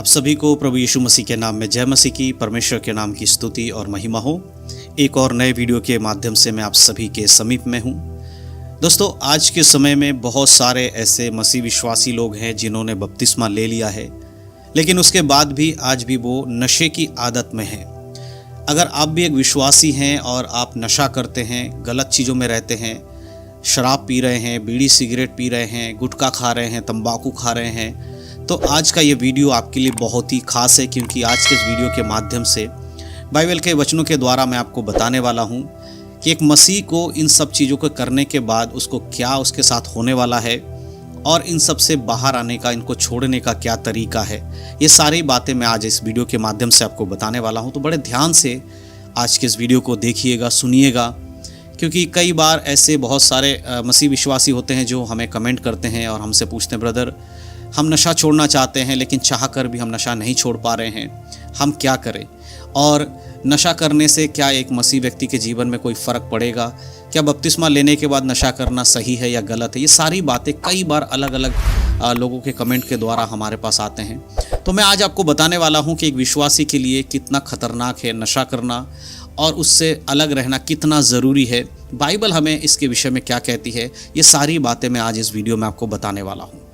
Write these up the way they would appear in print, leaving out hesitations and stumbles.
आप सभी को प्रभु यीशु मसीह के नाम में जय मसीह की, परमेश्वर के नाम की स्तुति और महिमा हो। एक और नए वीडियो के माध्यम से मैं आप सभी के समीप में हूँ। दोस्तों, आज के समय में बहुत सारे ऐसे मसीह विश्वासी लोग हैं जिन्होंने बपतिस्मा ले लिया है, लेकिन उसके बाद भी आज भी वो नशे की आदत में हैं। अगर आप भी एक विश्वासी हैं और आप नशा करते हैं, गलत चीज़ों में रहते हैं, शराब पी रहे हैं, बीड़ी सिगरेट पी रहे हैं, गुटखा खा रहे हैं, तंबाकू खा रहे हैं, तो आज का ये वीडियो आपके लिए बहुत ही खास है, क्योंकि आज के इस वीडियो के माध्यम से बाइबल के वचनों के द्वारा मैं आपको बताने वाला हूँ कि एक मसीह को इन सब चीज़ों को करने के बाद उसको क्या उसके साथ होने वाला है और इन सब से बाहर आने का, इनको छोड़ने का क्या तरीका है। ये सारी बातें मैं आज इस वीडियो के माध्यम से आपको बताने वाला हूँ। तो बड़े ध्यान से आज के इस वीडियो को देखिएगा, सुनिएगा, क्योंकि कई बार ऐसे बहुत सारे मसीह विश्वासी होते हैं जो हमें कमेंट करते हैं और हमसे पूछते हैं, ब्रदर हम नशा छोड़ना चाहते हैं लेकिन चाह कर भी हम नशा नहीं छोड़ पा रहे हैं, हम क्या करें? और नशा करने से क्या एक मसीह व्यक्ति के जीवन में कोई फ़र्क पड़ेगा? क्या बपतिस्मा लेने के बाद नशा करना सही है या गलत है? ये सारी बातें कई बार अलग अलग लोगों के कमेंट के द्वारा हमारे पास आते हैं। तो मैं आज आपको बताने वाला हूँ कि एक विश्वासी के लिए कितना खतरनाक है नशा करना और उससे अलग रहना कितना ज़रूरी है। बाइबल हमें इसके विषय में क्या कहती है, ये सारी बातें मैं आज इस वीडियो में आपको बताने वाला हूँ।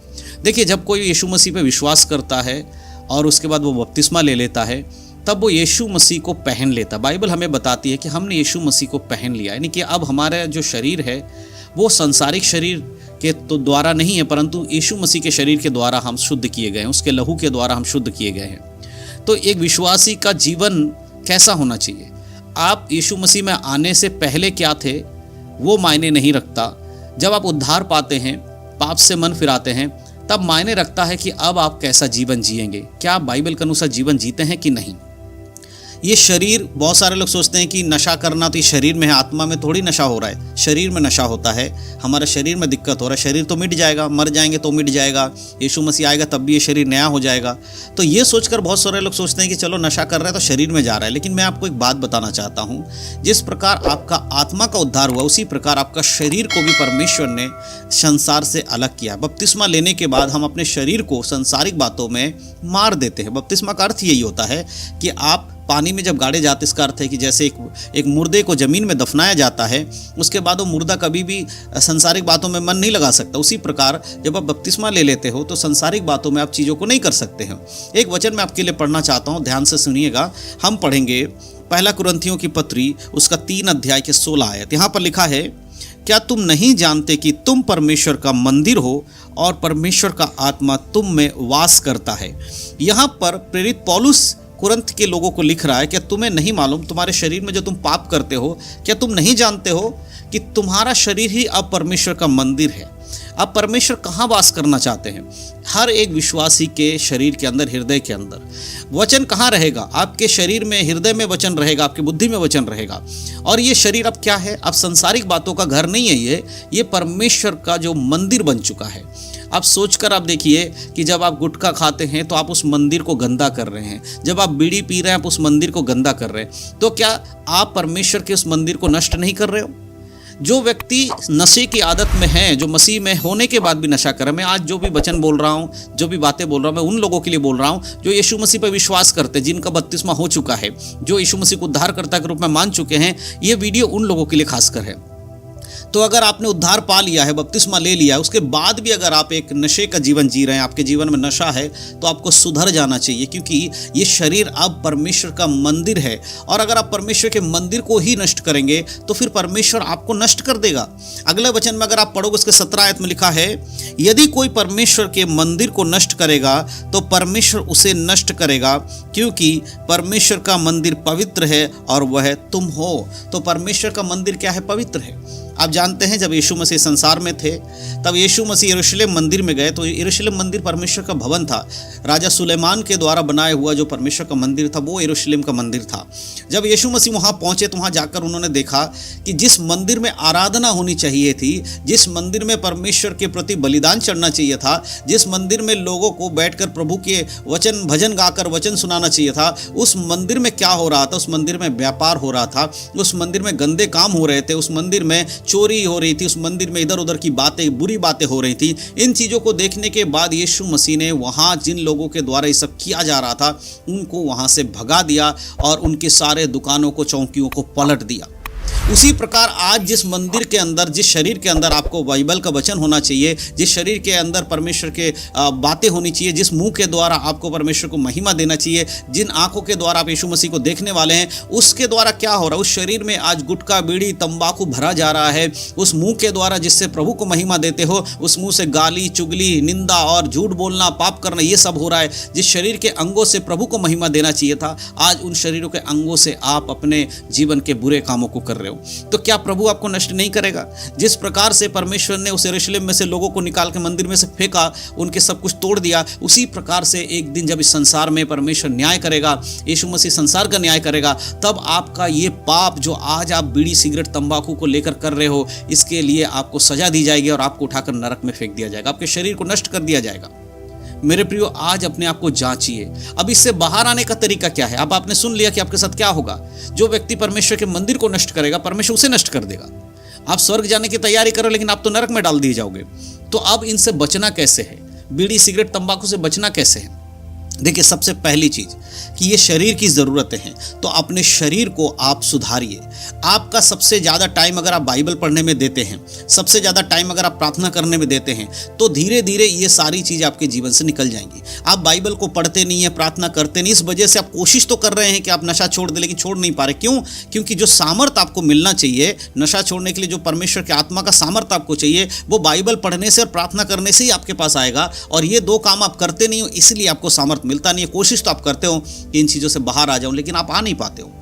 देखिए, जब कोई यीशु मसीह पे विश्वास करता है और उसके बाद वो बपतिस्मा ले लेता है, तब वो यीशु मसीह को पहन लेता। बाइबल हमें बताती है कि हमने यीशु मसीह को पहन लिया, यानी कि अब हमारा जो शरीर है वो संसारिक शरीर के तो द्वारा नहीं है, परंतु यीशु मसीह के शरीर के द्वारा हम शुद्ध किए गए हैं, उसके लहू के द्वारा हम शुद्ध किए गए हैं। तो एक विश्वासी का जीवन कैसा होना चाहिए? आप यीशु मसीह में आने से पहले क्या थे वो मायने नहीं रखता। जब आप उद्धार पाते हैं, पाप से मन फिराते हैं, तब मायने रखता है कि अब आप कैसा जीवन जिएंगे। क्या आप बाइबल के अनुसार जीवन जीते हैं कि नहीं? ये शरीर, बहुत सारे लोग सोचते हैं कि नशा करना तो ये शरीर में है, आत्मा में थोड़ी नशा हो रहा है। शरीर में नशा होता है, हमारे शरीर में दिक्कत हो रहा है। शरीर तो मिट जाएगा, मर जाएंगे तो मिट जाएगा, यीशु मसीह आएगा तब भी ये शरीर नया हो जाएगा। तो ये सोचकर बहुत सारे लोग सोचते हैं कि चलो नशा कर रहे हैं तो शरीर में जा रहा है। लेकिन मैं आपको एक बात बताना चाहता हूँ, जिस प्रकार आपका आत्मा का उद्धार हुआ, उसी प्रकार आपका शरीर को भी परमेश्वर ने संसार से अलग किया। बपतिस्मा लेने के बाद हम अपने शरीर को संसारिक बातों में मार देते हैं। बपतिस्मा का अर्थ यही होता है कि आप पानी में जब गाड़े जाते, इसका अर्थ है कि जैसे एक मुर्दे को ज़मीन में दफनाया जाता है, उसके बाद वो मुर्दा कभी भी संसारिक बातों में मन नहीं लगा सकता। उसी प्रकार जब आप बपतिस्मा ले लेते हो तो संसारिक बातों में आप चीज़ों को नहीं कर सकते हैं। एक वचन मैं आपके लिए पढ़ना चाहता हूँ, ध्यान से सुनिएगा। हम पढ़ेंगे पहला कुरिन्थियों की पत्री, उसका 3 अध्याय के 16 आयत। यहाँ पर लिखा है, क्या तुम नहीं जानते कि तुम परमेश्वर का मंदिर हो और परमेश्वर का आत्मा तुम में वास करता है? यहाँ पर प्रेरित पौलुस कुरिन्थ के लोगों को लिख रहा है, क्या तुम्हें नहीं मालूम, तुम्हारे शरीर में जो तुम पाप करते हो, क्या तुम नहीं जानते हो कि तुम्हारा शरीर ही अब परमेश्वर का मंदिर है? अब परमेश्वर कहाँ वास करना चाहते हैं? हर एक विश्वासी के शरीर के अंदर, हृदय के अंदर। वचन कहाँ रहेगा? आपके शरीर में, हृदय में वचन रहेगा, आपकी बुद्धि में वचन रहेगा। और ये शरीर अब क्या है? अब संसारिक बातों का घर नहीं है, ये परमेश्वर का जो मंदिर बन चुका है। आप सोचकर आप देखिए कि जब आप गुटखा खाते हैं तो आप उस मंदिर को गंदा कर रहे हैं। जब आप बीड़ी पी रहे हैं आप उस मंदिर को गंदा कर रहे हैं। तो क्या आप परमेश्वर के उस मंदिर को नष्ट नहीं कर रहे हो? जो व्यक्ति नशे की आदत में है, जो मसीह में होने के बाद भी नशा कर रहा है, मैं आज जो भी वचन बोल रहा हूँ, जो भी बातें बोल रहा हूँ, मैं उन लोगों के लिए बोल रहा हूँ जो यीशु मसीह पर विश्वास करते हैं, जिनका बपतिस्मा हो चुका है, जो यीशु मसीह को उद्धारकर्ता के रूप में मान चुके हैं। ये वीडियो उन लोगों के लिए खासकर है। तो अगर आपने उद्धार पा लिया है, बपतिस्मा ले लिया है, उसके बाद भी अगर आप एक नशे का जीवन जी रहे हैं, आपके जीवन में नशा है, तो आपको सुधर जाना चाहिए, क्योंकि ये शरीर अब परमेश्वर का मंदिर है। और अगर आप परमेश्वर के मंदिर को ही नष्ट करेंगे तो फिर परमेश्वर आपको नष्ट कर देगा। अगले वचन में अगर आप पढ़ोगे, उसके 17 आयत में लिखा है, यदि कोई परमेश्वर के मंदिर को नष्ट करेगा तो परमेश्वर उसे नष्ट करेगा, क्योंकि परमेश्वर का मंदिर पवित्र है और वह तुम हो। तो परमेश्वर का मंदिर क्या है? पवित्र है। आप जानते हैं, जब यीशु मसीह संसार में थे तब यीशु मसीह यरूशलेम मंदिर में गए, तो यरूशलेम मंदिर परमेश्वर का भवन था। राजा सुलेमान के द्वारा बनाया हुआ जो परमेश्वर का मंदिर था वो यरूशलेम का मंदिर था। जब यीशु मसीह वहाँ पहुँचे तो वहाँ जाकर उन्होंने देखा कि जिस मंदिर में आराधना होनी चाहिए थी, जिस मंदिर में परमेश्वर के प्रति बलिदान चढ़ना चाहिए था, जिस मंदिर में लोगों को बैठकर प्रभु के वचन, भजन गाकर वचन सुनाना चाहिए था, उस मंदिर में क्या हो रहा था? उस मंदिर में व्यापार हो रहा था, उस मंदिर में गंदे काम हो रहे थे, उस मंदिर में चोरी हो रही थी, उस मंदिर में इधर उधर की बातें, बुरी बातें हो रही थी। इन चीज़ों को देखने के बाद यीशु मसीह ने वहाँ जिन लोगों के द्वारा ये सब किया जा रहा था उनको वहाँ से भगा दिया और उनके सारे दुकानों को, चौकियों को पलट दिया। उसी प्रकार आज जिस मंदिर के अंदर, जिस शरीर के अंदर आपको बाइबल का वचन होना चाहिए, जिस शरीर के अंदर परमेश्वर के बातें होनी चाहिए, जिस मुंह के द्वारा आपको परमेश्वर को महिमा देना चाहिए, जिन आंखों के द्वारा आप यीशु मसीह को देखने वाले हैं, उसके द्वारा क्या हो रहा है? उस शरीर में आज गुटखा, बीड़ी, तंबाकू भरा जा रहा है। उस मुंह के द्वारा जिससे प्रभु को महिमा देते हो, उस मुंह से गाली, चुगली, निंदा और झूठ बोलना, पाप करना, ये सब हो रहा है। जिस शरीर के अंगों से प्रभु को महिमा देना चाहिए था, आज उन शरीरों के अंगों से आप अपने जीवन के बुरे कामों को कर रहे हो। तो क्या प्रभु आपको नष्ट नहीं करेगा? जिस प्रकार से परमेश्वर ने उस यरूशलेम में से लोगों को निकाल के मंदिर में से फेंका, उनके सब कुछ तोड़ दिया, उसी प्रकार से एक दिन जब इस संसार में परमेश्वर न्याय करेगा, यीशु मसीह संसार का न्याय करेगा, तब आपका ये पाप जो आज आप बीड़ी, सिगरेट, तंबाकू को लेकर कर रहे हो, इसके लिए आपको सजा दी जाएगी और आपको उठाकर नरक में फेंक दिया जाएगा, आपके शरीर को नष्ट कर दिया जाएगा। मेरे प्रियो, आज अपने आप को जांचिए। अब इससे बाहर आने का तरीका क्या है? अब आपने सुन लिया कि आपके साथ क्या होगा। जो व्यक्ति परमेश्वर के मंदिर को नष्ट करेगा, परमेश्वर उसे नष्ट कर देगा। आप स्वर्ग जाने की तैयारी करो, लेकिन आप तो नरक में डाल दिए जाओगे। तो अब इनसे बचना कैसे है? बीड़ी, सिगरेट, तंबाकू से बचना कैसे है? देखिए, सबसे पहली चीज कि ये शरीर की ज़रूरतें हैं, तो अपने शरीर को आप सुधारिए। आपका सबसे ज़्यादा टाइम अगर आप बाइबल पढ़ने में देते हैं, सबसे ज़्यादा टाइम अगर आप प्रार्थना करने में देते हैं, तो धीरे धीरे ये सारी चीज़ आपके जीवन से निकल जाएंगी। आप बाइबल को पढ़ते नहीं है, प्रार्थना करते नहीं, इस वजह से आप कोशिश तो कर रहे हैं कि आप नशा छोड़ दें, लेकिन छोड़ नहीं पा रहे। क्यों? क्योंकि जो सामर्थ आपको मिलना चाहिए नशा छोड़ने के लिए, जो परमेश्वर के आत्मा का सामर्थ आपको चाहिए, वो बाइबल पढ़ने से और प्रार्थना करने से ही आपके पास आएगा। और ये दो काम आप करते नहीं हो, इसलिए आपको सामर्थ मिलता नहीं है। कोशिश तो आप करते हो कि इन चीज़ों से बाहर आ जाऊं, लेकिन आप आ नहीं पाते हो।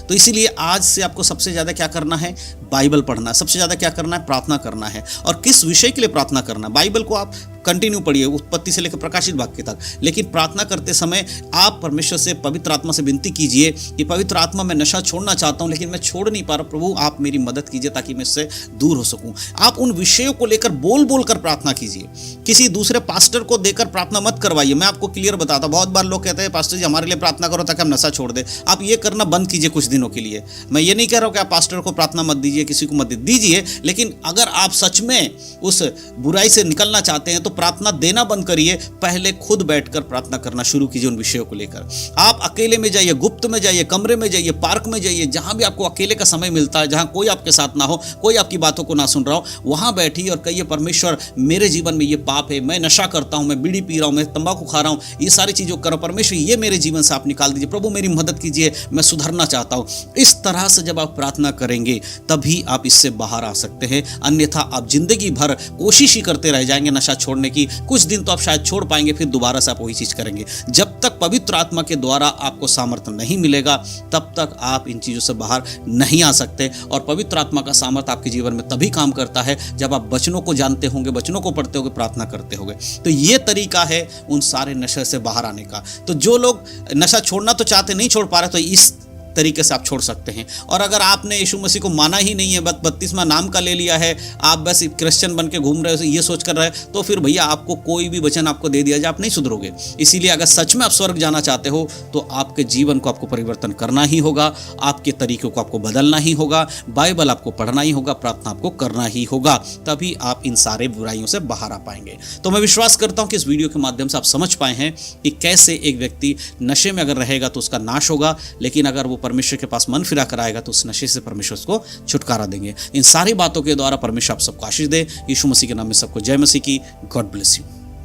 तो इसीलिए आज से आपको सबसे ज़्यादा क्या करना है? बाइबल पढ़ना है। सबसे ज़्यादा क्या करना है? प्रार्थना करना है। और किस विषय के लिए प्रार्थना करना है? बाइबल को आप कंटिन्यू पढ़िए, उत्पत्ति से लेकर प्रकाशित वाक्य तक, लेकिन प्रार्थना करते समय आप परमेश्वर से, पवित्र आत्मा से विनती कीजिए कि पवित्र आत्मा, मैं नशा छोड़ना चाहता हूं लेकिन मैं छोड़ नहीं पा रहा, प्रभु आप मेरी मदद कीजिए ताकि मैं इससे दूर हो सकूं। आप उन विषयों को लेकर बोल बोल कर प्रार्थना कीजिए। किसी दूसरे पास्टर को देकर प्रार्थना मत करवाइए। मैं आपको क्लियर बताता हूं, बहुत बार लोग कहते हैं पास्टर जी हमारे लिए प्रार्थना करो ताकि हम नशा छोड़ दे। आप ये करना बंद कीजिए कुछ दिनों के लिए। मैं ये नहीं कह रहा हूं कि आप पास्टर को प्रार्थना मत दीजिए, किसी को मत दीजिए, लेकिन अगर आप सच में उस बुराई से निकलना चाहते हैं तो प्रार्थना देना बंद करिए। पहले खुद बैठकर प्रार्थना करना शुरू कीजिए उन विषयों को लेकर। आप अकेले में जाइए, गुप्त में जाइए, कमरे में जाइए, पार्क में जाइए, जहां भी आपको अकेले का समय मिलता है, जहां कोई आपके साथ ना हो, कोई आपकी बातों को ना सुन रहा हो, वहां बैठिए और कहिए परमेश्वर मेरे जीवन में ये पाप है, मैं नशा करता हूं, मैं बीड़ी पी रहा हूं, मैं तंबाकू खा रहा हूं, ये सारी चीजों कर, परमेश्वर ये मेरे जीवन से आप निकाल दीजिए, प्रभु मेरी मदद कीजिए, मैं सुधरना चाहता हूं। इस तरह से जब आप प्रार्थना करेंगे तभी आप इससे बाहर आ सकते हैं। अन्यथा आप जिंदगी भर कोशिश ही करते रह जाएंगे नशा छोड़ने की। कुछ दिन तो आप शायद छोड़ पाएंगे, फिर दोबारा से आप वही चीज करेंगे। जब तक पवित्र आत्मा के द्वारा आपको सामर्थ्य नहीं मिलेगा, तब तक आप इन चीजों से बाहर नहीं आ सकते। और पवित्र आत्मा का सामर्थ्य आपके जीवन में तभी काम करता है जब आप वचनों को जानते होंगे, वचनों को पढ़ते होंगे, प्रार्थना करते होंगे। तो ये तरीका है उन सारे नशे से बाहर आने का। तो जो लोग नशा छोड़ना तो चाहते, नहीं छोड़ पा रहे, तो इस तरीके से आप छोड़ सकते हैं। और अगर आपने यीशु मसीह को माना ही नहीं है, बस बपतिस्मा नाम का ले लिया है, आप बस क्रिश्चियन बन के घूम रहे हो, ये सोच कर रहे, तो फिर भैया आपको कोई भी वचन आपको दे दिया जाए, आप नहीं सुधरोगे। इसीलिए अगर सच में आप स्वर्ग जाना चाहते हो तो आपके जीवन को आपको परिवर्तन करना ही होगा, आपके तरीकों को आपको बदलना ही होगा, बाइबल आपको पढ़ना ही होगा, प्रार्थना आपको करना ही होगा, तभी आप इन सारे बुराइयों से बाहर आ पाएंगे। तो मैं विश्वास करता हूं कि इस वीडियो के माध्यम से आप समझ पाए हैं कि कैसे एक व्यक्ति नशे में अगर रहेगा तो उसका नाश होगा, लेकिन अगर वो परमेश्वर के पास मन फिरा कर आएगा तो उस नशे से परमेश्वर उसको छुटकारा देंगे। इन सारी बातों के द्वारा परमेश्वर आप सबको आशीष दे। यीशु मसीह के नाम में सबको जय मसीह की। God bless you.